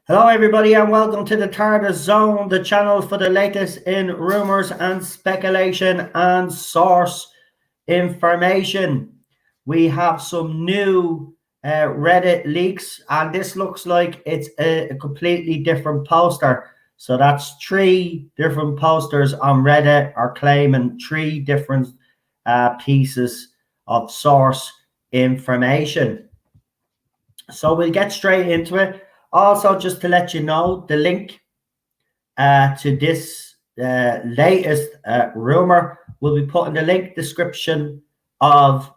Hello everybody and welcome to the TARDIS Zone, the channel for the latest in rumours and speculation and source information. We have some new Reddit leaks and this looks like it's a completely different poster. So that's 3 different posters on Reddit are claiming 3 different pieces of source information. So we'll get straight into it. Also, just to let you know, the link to this latest rumor will be put in the link description of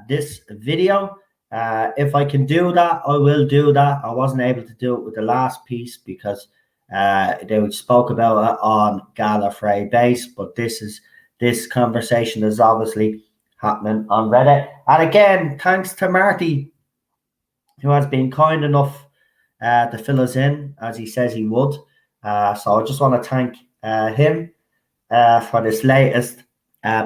this video. If I can do that, I will do that. I wasn't able to do it with the last piece because they spoke about it on Gallifrey base, but this conversation is obviously happening on Reddit. And again, thanks to Marty, who has been kind enough to fill us in as he says he would. So I just want to thank him for this latest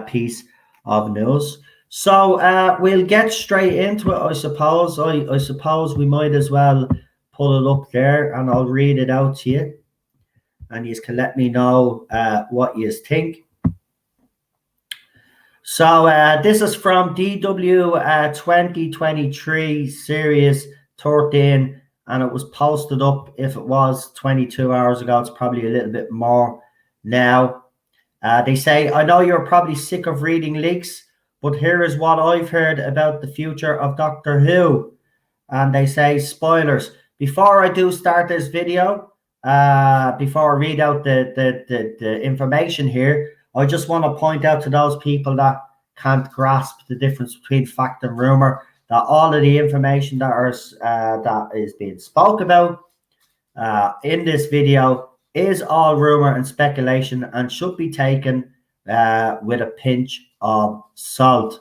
piece of news. So we'll get straight into it, I suppose. I suppose we might as well pull it up there and I'll read it out to you. And you can let me know what you think. So this is from DW 2023 Series 13. And it was posted up, if it was 22 hours ago, it's probably a little bit more now. They say, I know you're probably sick of reading leaks, but here is what I've heard about the future of Doctor Who. And they say, spoilers. Before I do start this video, before I read out the information here, I just want to point out to those people that can't grasp the difference between fact and rumor, that all of the information that is being spoke about in this video is all rumor and speculation and should be taken with a pinch of salt.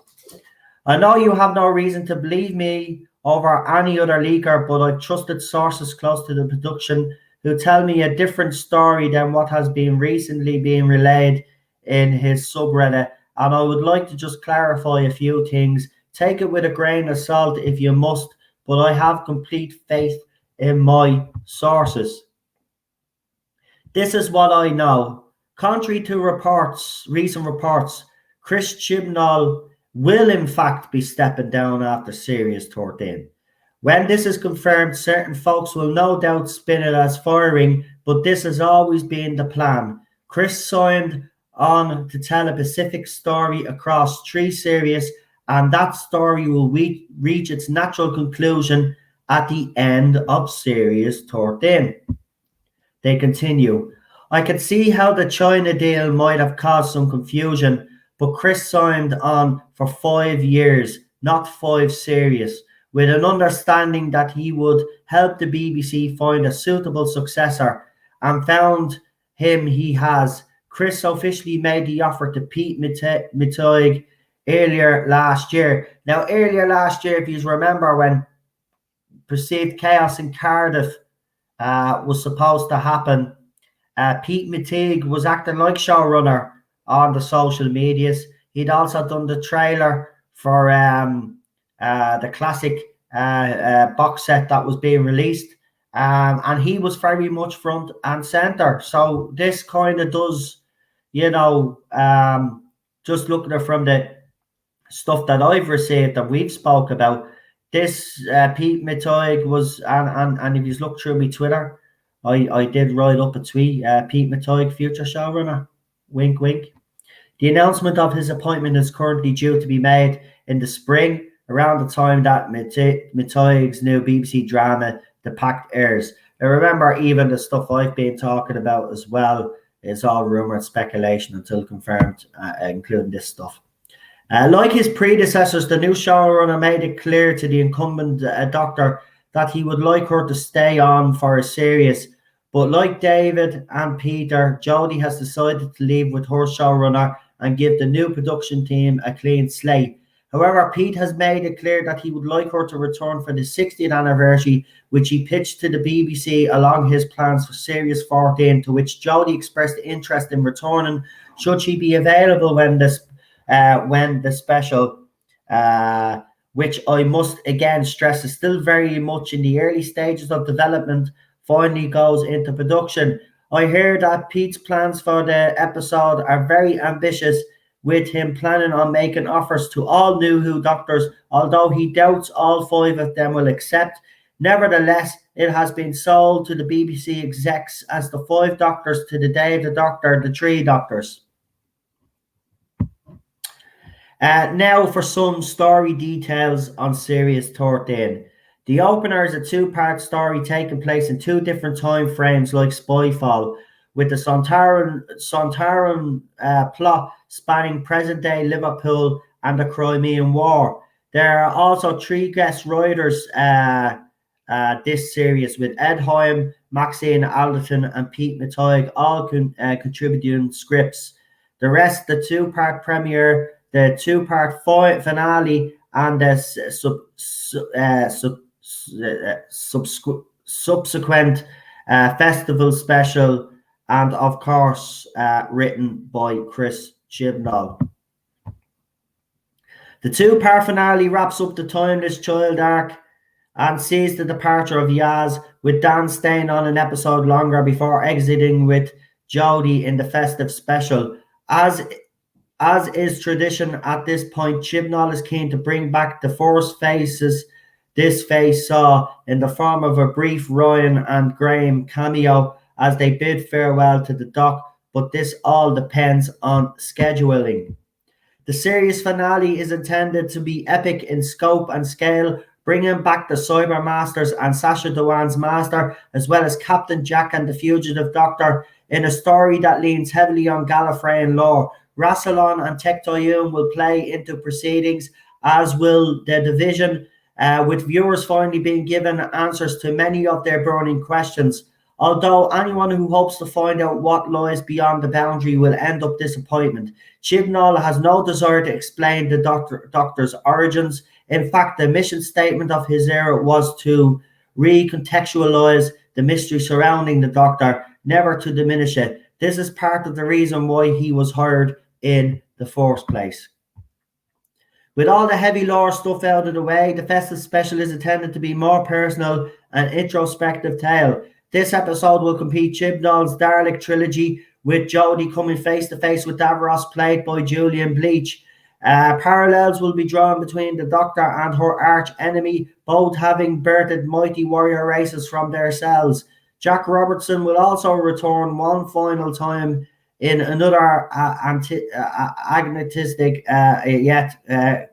I know you have no reason to believe me over any other leaker, but I trusted sources close to the production who tell me a different story than what has been recently being relayed in his subreddit. And I would like to just clarify a few things. Take it with a grain of salt if you must, but I have complete faith in my sources. This is what I know. Contrary to recent reports, Chris Chibnall will in fact be stepping down after Series 13. When this is confirmed, certain folks will no doubt spin it as firing, but this has always been the plan. Chris signed on to tell a Pacific story across 3 series, and that story will reach its natural conclusion at the end of Series 13. They continue, I could see how the China deal might have caused some confusion, but Chris signed on for 5 years, not 5 series, with an understanding that he would help the BBC find a suitable successor, and found him he has. Chris officially made the offer to Pete Mitoig earlier last year. Now, earlier last year, if you remember, when perceived chaos in Cardiff was supposed to happen, Pete Mitigue was acting like showrunner on the social medias. He'd also done the trailer for the classic box set that was being released, and he was very much front and center. So this kind of does, just looking at from the stuff that I've received that we've spoke about, this Pete Mitoig was, and if you look through my Twitter, I did write up a tweet, Pete Mitoig, future showrunner, wink, wink. The announcement of his appointment is currently due to be made in the spring, around the time that Mitoig's new BBC drama, The Pact, airs. Now remember, even the stuff I've been talking about as well is all rumour and speculation until confirmed, including this stuff. Like his predecessors, the new showrunner made it clear to the incumbent doctor that he would like her to stay on for a series, But like David and Peter, Jodie has decided to leave with her showrunner and give the new production team a clean slate. However, Pete has made it clear that he would like her to return for the 60th anniversary, which he pitched to the BBC along his plans for Series 14, to which Jodie expressed interest in returning should she be available when the special, which I must again stress is still very much in the early stages of development, finally goes into production. I hear that Pete's plans for the episode are very ambitious, with him planning on making offers to all new Who doctors, although he doubts all 5 of them will accept. Nevertheless, it has been sold to the BBC execs as the 5 doctors to the day of the Doctor, the 3 doctors. Now for some story details on Series 13. The opener is a 2-part story taking place in 2 different time frames like Spyfall, with the Sontaran plot spanning present-day Liverpool and the Crimean War. There are also 3 guest writers this series, with Ed Hyam, Maxine Alderton and Pete Matoig all contributing scripts. The rest, the 2-part premiere, the 2-part finale, and the subsequent festival special, and of course written by Chris Chibnall. The 2-part finale wraps up the timeless child arc and sees the departure of Yaz, with Dan staying on an episode longer before exiting with Jodie in the festive special. As is tradition at this point, Chibnall is keen to bring back the first faces this phase saw, in the form of a brief Ryan and Graham cameo as they bid farewell to the Doc, but this all depends on scheduling. The series finale is intended to be epic in scope and scale, bringing back the Cyber Masters and Sacha Dhawan's Master, as well as Captain Jack and the Fugitive Doctor, in a story that leans heavily on Gallifreyan lore. Rassilon and Tectoyun will play into proceedings, as will the Division, with viewers finally being given answers to many of their burning questions. Although anyone who hopes to find out what lies beyond the boundary will end up disappointment. Chibnall has no desire to explain the Doctor's origins. In fact, the mission statement of his era was to recontextualize the mystery surrounding the Doctor, never to diminish it. This is part of the reason why he was hired in the first place. With all the heavy lore stuff out of the way, the festive special is intended to be more personal and introspective tale. This episode will complete Chibnall's Dalek trilogy, with Jodie coming face to face with Davros, played by Julian Bleach. Parallels will be drawn between the Doctor and her arch enemy, both having birthed mighty warrior races from their cells. Jack Robertson will also return one final time in another agnostic yet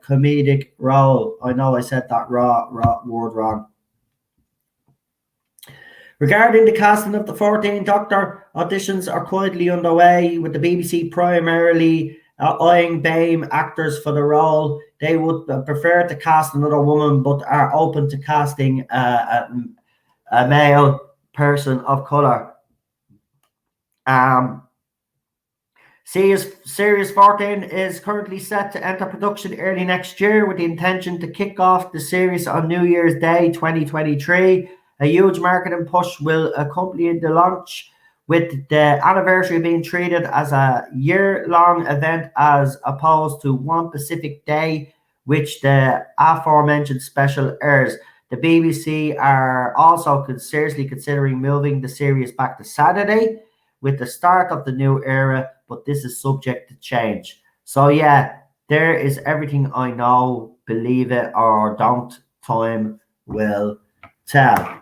comedic role. I know I said that word wrong. Regarding the casting of the 14th Doctor, auditions are quietly underway, with the BBC primarily eyeing BAME actors for the role. They would prefer to cast another woman, but are open to casting a male person of colour. Series 14 is currently set to enter production early next year, with the intention to kick off the series on New Year's Day 2023. A huge marketing push will accompany the launch, with the anniversary being treated as a year-long event as opposed to one specific day, which the aforementioned special airs. The BBC are also seriously considering moving the series back to Saturday with the start of the new era, but this is subject to change. So yeah, there is everything I know. Believe it or don't, time will tell.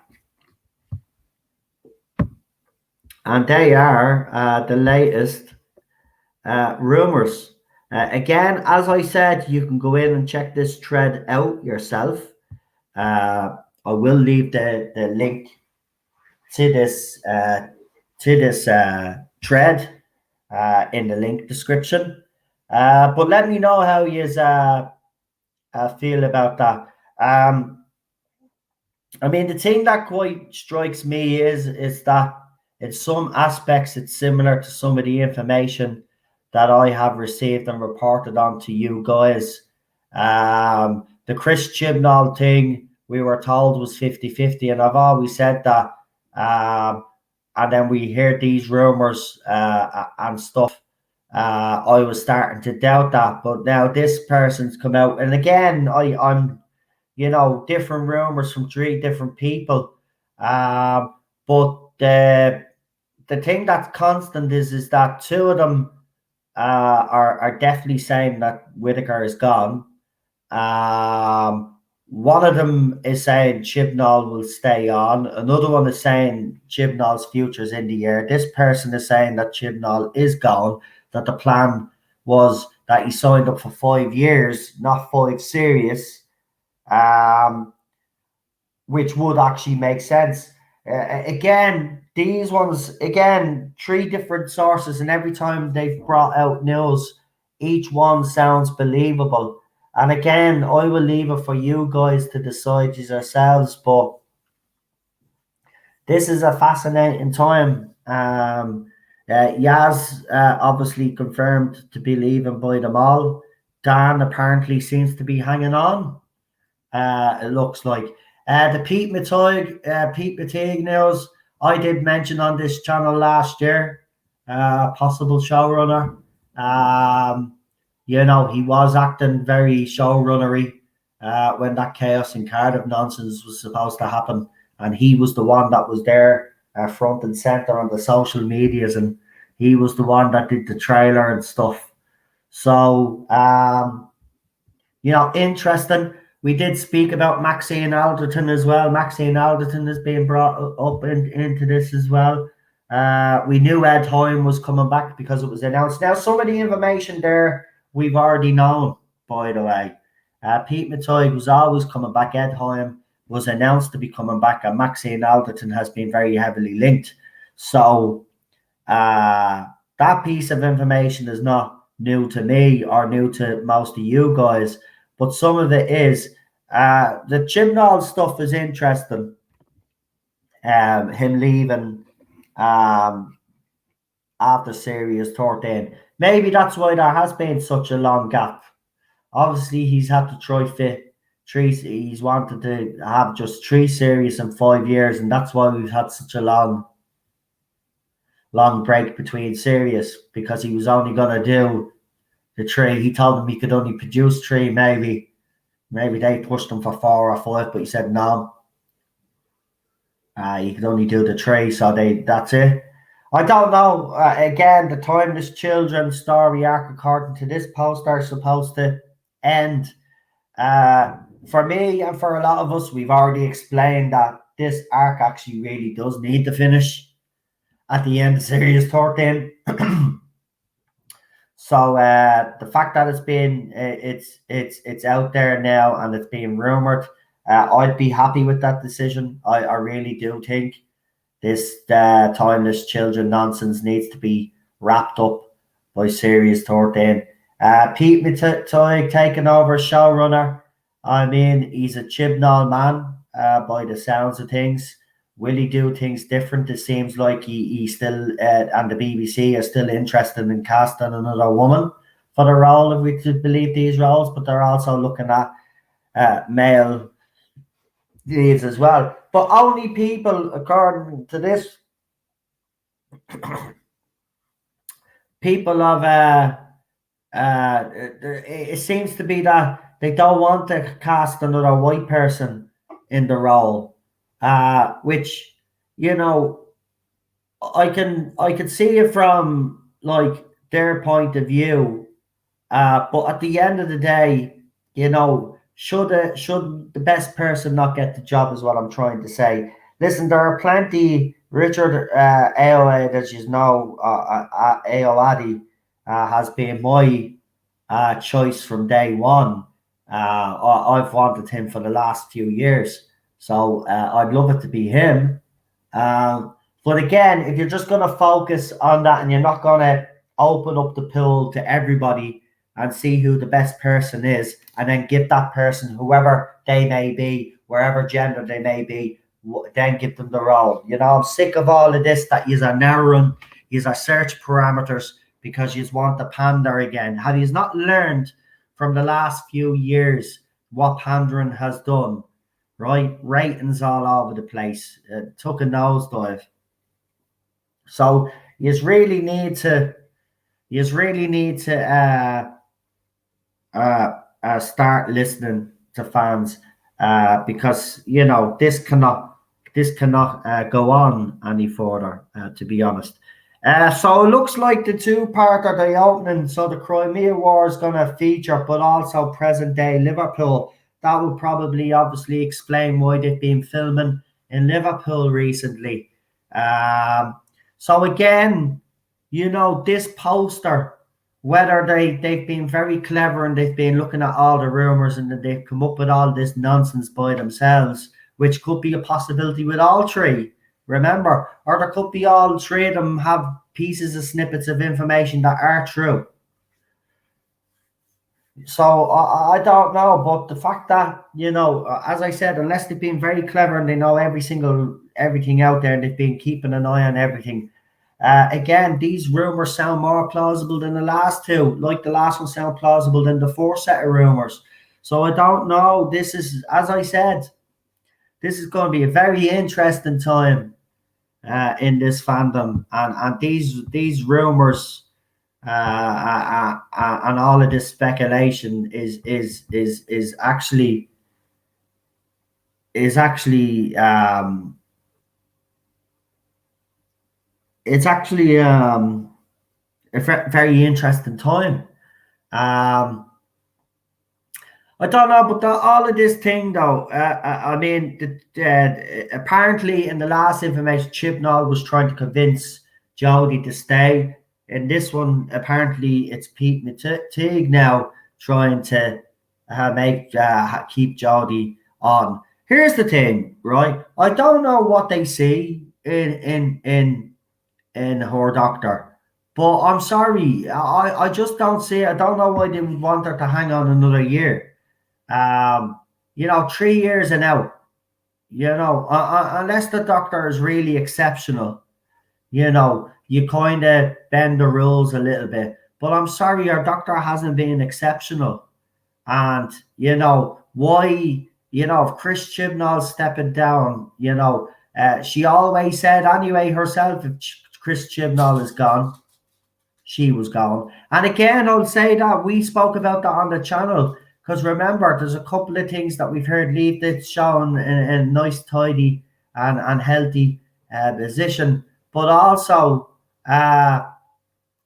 And they are the latest rumours. Again, as I said, you can go in and check this thread out yourself. I will leave the link to this thread in the link description. But let me know how you feel about that. I mean, the thing that quite strikes me is that in some aspects, it's similar to some of the information that I have received and reported on to you guys. The Chris Chibnall thing, we were told was 50-50, and I've always said that. And then we hear these rumors and stuff. I was starting to doubt that, but now this person's come out, and again, I'm different rumors from three different people. But the thing that's constant is that two of them are definitely saying that Whitaker is gone. One of them is saying Chibnall will stay on. Another one is saying Chibnall's future is in the air. This person is saying that Chibnall is gone, that the plan was that he signed up for 5 years, not 5 serious, which would actually make sense. Again, these ones, again, 3 different sources, and every time they've brought out news, each one sounds believable. And again, I will leave it for you guys to decide yourselves, but this is a fascinating time. Yaz obviously confirmed to be leaving by them all. Dan apparently seems to be hanging on. It looks like. The Pete Matigue news, I did mention on this channel last year, possible showrunner. He was acting very showrunnery when that Chaos in Cardiff nonsense was supposed to happen. And he was the one that was there front and center on the social medias, and he was the one that did the trailer and stuff. So, interesting. We did speak about Maxine Alderton as well. Maxine Alderton has been brought up into this as well. We knew Ed Hoyne was coming back because it was announced. Now, some of the information there we've already known, by the way. Pete Matigue was always coming back. Ed Hoyne was announced to be coming back, and Maxine Alderton has been very heavily linked. So that piece of information is not new to me or new to most of you guys, but some of it is. The Chibnall stuff is interesting. Him leaving after Series 13. Maybe that's why there has been such a long gap. Obviously, he's had to try fit 3. He's wanted to have just 3 series in 5 years, and that's why we've had such a long break between series, because he was only going to do the 3. He told them he could only produce 3, maybe they pushed him for 4 or 5, but he said no. You could only do the 3, so that's it. I don't know. Again, the Timeless Children story arc, according to this poster, is supposed to end. For me and for a lot of us, we've already explained that this arc actually really does need to finish at the end of Series 13. So the fact that it's out there now and it's being rumored, I'd be happy with that decision. I really do think this Timeless Children nonsense needs to be wrapped up by Series 13. Pete Matigue taking over as showrunner. I mean, he's a Chibnall man by the sounds of things. Will he do things different? It seems like he still, and the BBC are still interested in casting another woman for the role, if we could believe these roles, but they're also looking at male leads as well. But only people, according to this, people of it seems to be that they don't want to cast another white person in the role, which I can see it from like their point of view, but at the end of the day, should the best person not get the job, is what I'm trying to say. Listen, there are plenty. Richard Ayoade, as you know, Ayoade has been my choice from day one. I've wanted him for the last few years, so I'd love it to be him. But again, if you're just going to focus on that and you're not going to open up the pool to everybody and see who the best person is, and then give that person, whoever they may be, wherever gender they may be, then give them the role. You know, I'm sick of all of this that you're narrowing, you're search parameters because you want the pander again. Have you not learned from the last few years what pandering has done? Right, ratings all over the place. Took a nosedive. So you really need to. Start listening to fans because you know this cannot go on any further. To be honest, so it looks like the two-part of the opening. So the Crimea War is going to feature, but also present-day Liverpool. That would probably obviously explain why they've been filming in Liverpool recently. So again, you know, this poster, whether they've been very clever and they've been looking at all the rumours and that they've come up with all this nonsense by themselves, which could be a possibility with all three. Remember, or there could be all three of them have pieces of snippets of information that are true. So I don't know, but the fact that, you know, as I said, unless they've been very clever and they know everything out there and they've been keeping an eye on everything. Again, these rumors sound more plausible than the last two. Like the last one sound plausible than the first set of rumors. So I don't know. This is, as I said, this is going to be a very interesting time in this fandom, and these rumors and all of this speculation is actually it's actually a very interesting time. I don't know, but all of this thing, though, I mean, apparently in the last information, Chibnall was trying to convince Jody to stay. In this one, apparently, it's Pete Teague now trying to keep Jody on. Here's the thing, right? I don't know what they see in her doctor, but I'm sorry, I just don't see it. I don't know why they would want her to hang on another year. You know, 3 years and out, you know, unless the doctor is really exceptional, you know, you kind of bend the rules a little bit. But I'm sorry, your doctor hasn't been exceptional. And, you know, why, you know, if Chris Chibnall's stepping down, you know, she always said anyway herself, if Chris Chibnall is gone, she was gone. And again, I'll say that we spoke about that on the channel. Because remember, there's a couple of things that we've heard leave this show in a nice, tidy and healthy position. But also,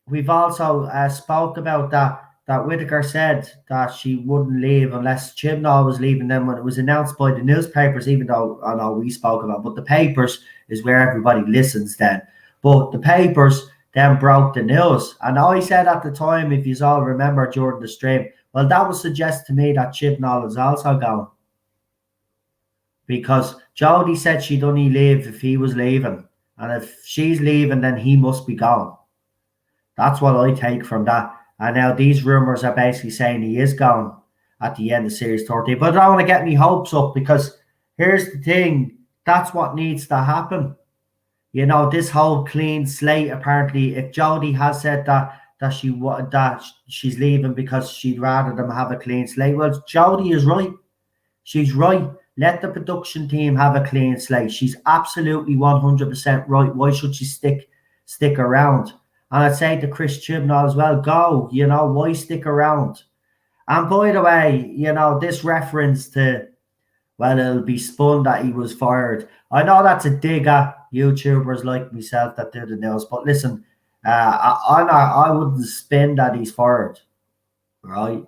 we've also spoke about that Whittaker said that she wouldn't leave unless Chibnall was leaving. Then when it was announced by the newspapers, even though I know we spoke about, but the papers is where everybody listens then. But the papers then broke the news. And I said at the time, if you all remember during the stream, well, that would suggest to me that Chibnall is also gone. Because Jodie said she'd only leave if he was leaving. And if she's leaving, then he must be gone. That's what I take from that. And now these rumours are basically saying he is gone at the end of Series 13. But I don't want to get my hopes up, because here's the thing. That's what needs to happen. You know, this whole clean slate, apparently, if Jodie has said that she's leaving because she'd rather them have a clean slate. Well, Jodie is right. She's right. Let the production team have a clean slate. She's absolutely 100% right. Why should she stick around? And I'd say to Chris Chibnall as well, go. You know, why stick around? And by the way, you know, this reference to, well, it'll be spun that he was fired. I know that's a dig at YouTubers like myself that do the news, but listen, I wouldn't spin that he's fired, right?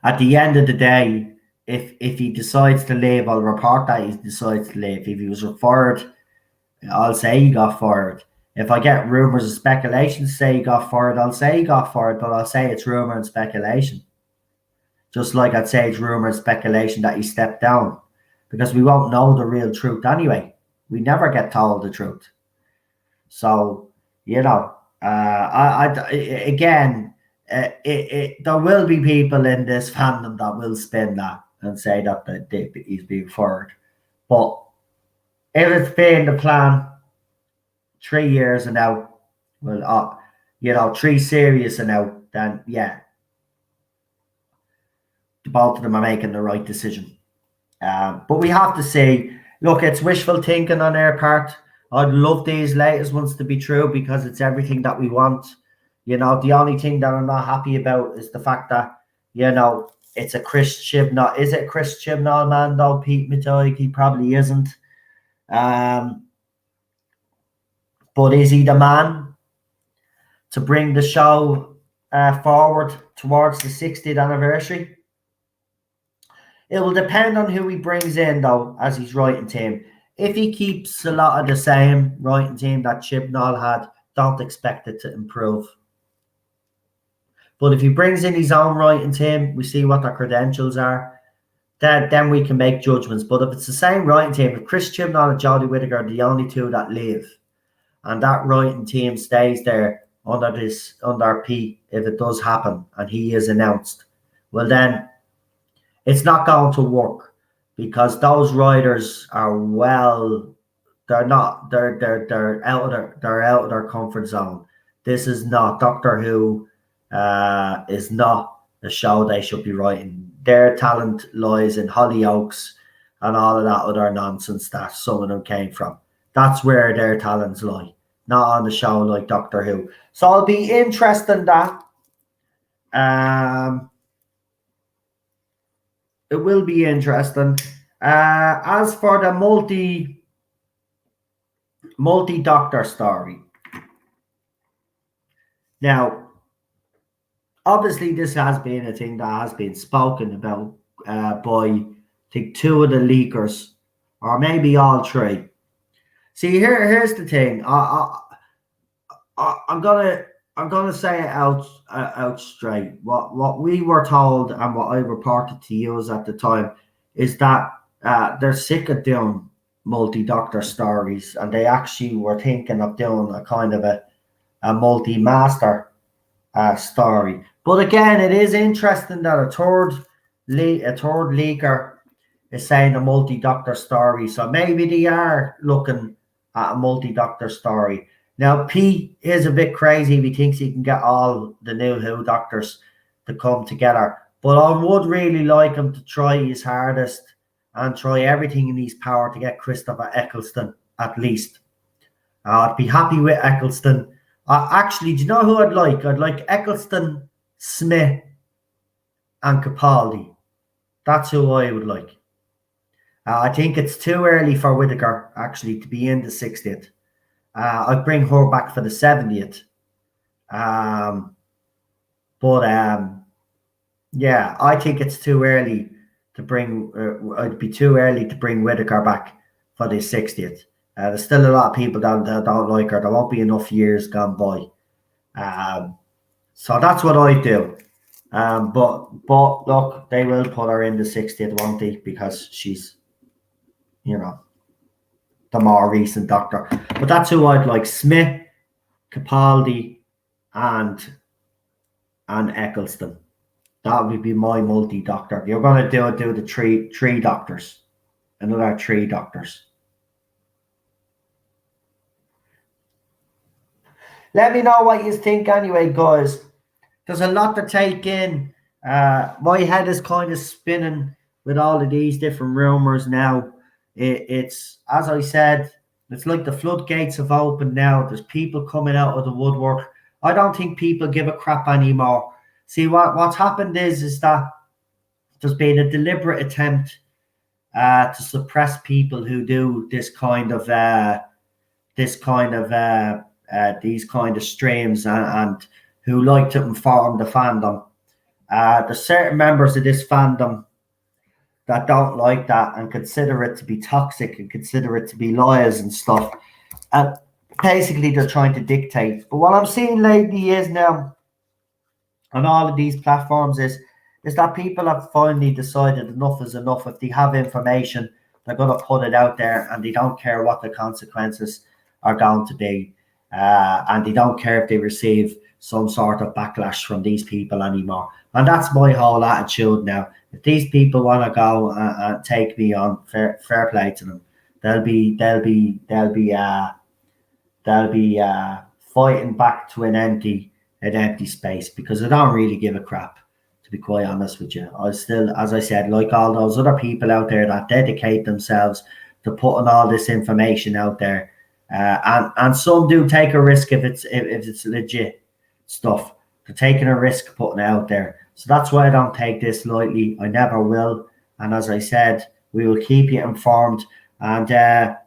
At the end of the day, if he decides to leave, I'll report that he decides to leave. If he was fired, I'll say he got fired. If I get rumours and speculation to say he got fired, I'll say he got fired, but I'll say it's rumour and speculation. Just like I'd say it's rumour and speculation that he stepped down, because we won't know the real truth anyway. We never get told the truth. So, you know, there will be people in this fandom that will spin that. and say that he's being fired. But if it's been the plan 3 years and out, well, 3 series and out, then yeah, both of them are making the right decision. But we have to say, look, it's wishful thinking on their part. I'd love these latest ones to be true because it's everything that we want. The only thing that I'm not happy about is the fact that, it's a Chris Chibnall. Is it Chris Chibnall, man, though, Pete Matoig? He probably isn't. But is he the man to bring the show forward towards the 60th anniversary? It will depend on who he brings in, though, as his writing team. If he keeps a lot of the same writing team that Chibnall had, don't expect it to improve. But if he brings in his own writing team, we see what their credentials are, then we can make judgments. But if it's the same writing team, if Chris Chibnall and Jodie Whittaker are the only two that live, and that writing team stays there under Pete, if it does happen and he is announced, well then it's not going to work because those writers are they're out of their comfort zone. This is not Doctor Who. Is not the show they should be writing. Their talent lies in Hollyoaks and all of that other nonsense that some of them came from. That's where their talents lie, not on a show like Doctor Who. So it'll be interesting that. It will be interesting. As for the multi-doctor story, now, obviously, this has been a thing that has been spoken about by, I think, 2 of the leakers, or maybe all 3. See, here's the thing. I'm gonna say it out straight. What we were told and what I reported to you at the time is that they're sick of doing multi-doctor stories, and they actually were thinking of doing a kind of a multi-master story. But again, it is interesting that a third leaker is saying a multi-doctor story. So maybe they are looking at a multi-doctor story. Now, Pete is a bit crazy if he thinks he can get all the new Who doctors to come together. But I would really like him to try his hardest and try everything in his power to get Christopher Eccleston at least. I'd be happy with Eccleston. Actually, do you know who I'd like? I'd like Eccleston, Smith, and Capaldi. That's who I would like. I think it's too early for Whittaker, actually, to be in the 60th. I'd bring her back for the 70th. Yeah, I think it's too early to bring... it'd be too early to bring Whittaker back for the 60th. There's still a lot of people that don't like her. There won't be enough years gone by. So that's what I do. But look, they will put her in the 60th, won't they? Because she's, the more recent Doctor. But that's who I'd like: Smith, Capaldi, and Eccleston. That would be my multi-doctor. You're going to do the three doctors. Another 3 doctors. Let me know what you think anyway, guys. There's a lot to take in. My head is kind of spinning with all of these different rumours now. It's, as I said, it's like the floodgates have opened now. There's people coming out of the woodwork. I don't think people give a crap anymore. See, what's happened is that there's been a deliberate attempt to suppress people who do these kind of streams and who like to inform the fandom. There's certain members of this fandom that don't like that and consider it to be toxic and consider it to be liars and stuff. And basically they're trying to dictate. But what I'm seeing lately is now on all of these platforms is that people have finally decided enough is enough. If they have information, they're going to put it out there and they don't care what the consequences are going to be. and they don't care if they receive some sort of backlash from these people anymore. And that's my whole attitude now. If these people want to go and take me on, fair play to them. They'll be fighting back to an empty space, because I don't really give a crap, to be quite honest with you. I still, as I said, like all those other people out there that dedicate themselves to putting all this information out there, and some do take a risk if it's legit stuff. They're taking a risk putting it out there. So that's why I don't take this lightly. I never will. And as I said, we will keep you informed. And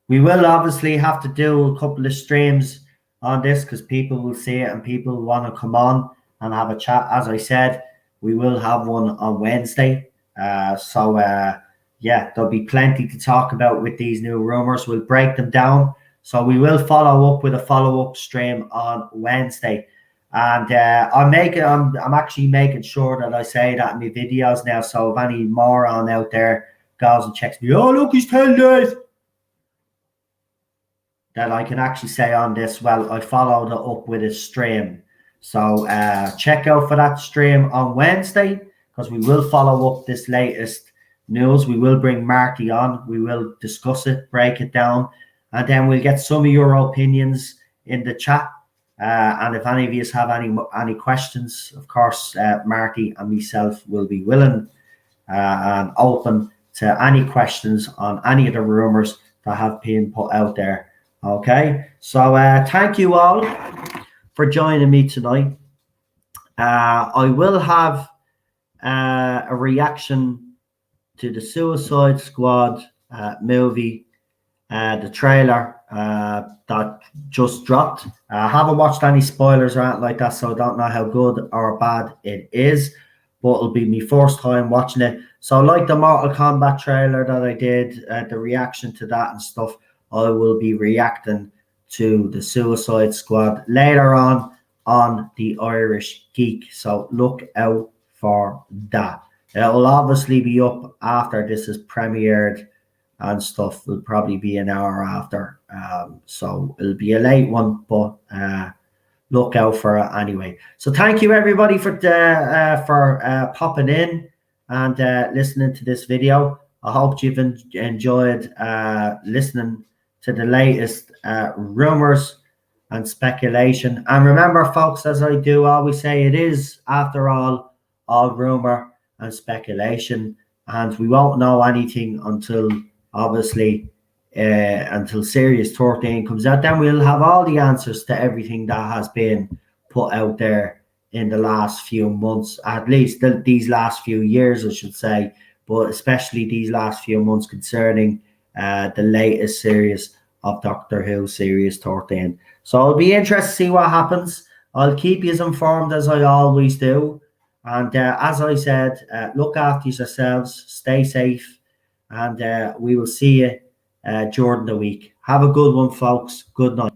we will obviously have to do a couple of streams on this, because people will see it and people want to come on and have a chat. As I said, we will have one on Wednesday. Yeah, there'll be plenty to talk about with these new rumours. We'll break them down. So we will follow up with a follow-up stream on Wednesday. And I'm actually making sure that I say that in my videos now. So if any moron out there goes and checks me, oh, look, he's 10 days, that I can actually say on this, well, I followed it up with a stream. So check out for that stream on Wednesday, because we will follow up this latest news. We will bring Marty on. We will discuss it, break it down, and then we'll get some of your opinions in the chat. And if any of you have any questions, of course, Marty and myself will be willing and open to any questions on any of the rumours that have been put out there. Okay, so thank you all for joining me tonight. I will have a reaction to the Suicide Squad movie, the trailer that just dropped. I haven't watched any spoilers or anything like that, so I don't know how good or bad it is, but it'll be my first time watching it. So like the Mortal Kombat trailer that I did, the reaction to that and stuff, I will be reacting to the Suicide Squad later on the Irish Geek. So look out for that. It will obviously be up after this is premiered and stuff. Will probably be an hour after. So it'll be a late one, but look out for it anyway. So thank you everybody for popping in and listening to this video. I hope you've enjoyed listening to the latest rumours and speculation. And remember, folks, as I do always say, it is, after all rumour and speculation, and we won't know anything until, obviously, until Series 13 comes out. Then we'll have all the answers to everything that has been put out there in the last few months, at least these last few years, I should say, but especially these last few months concerning the latest series of Doctor Who, Series 13. So it'll be interesting to see what happens. I'll keep you as informed as I always do. And as I said, look after yourselves, stay safe, and we will see you during the week. Have a good one, folks. Good night.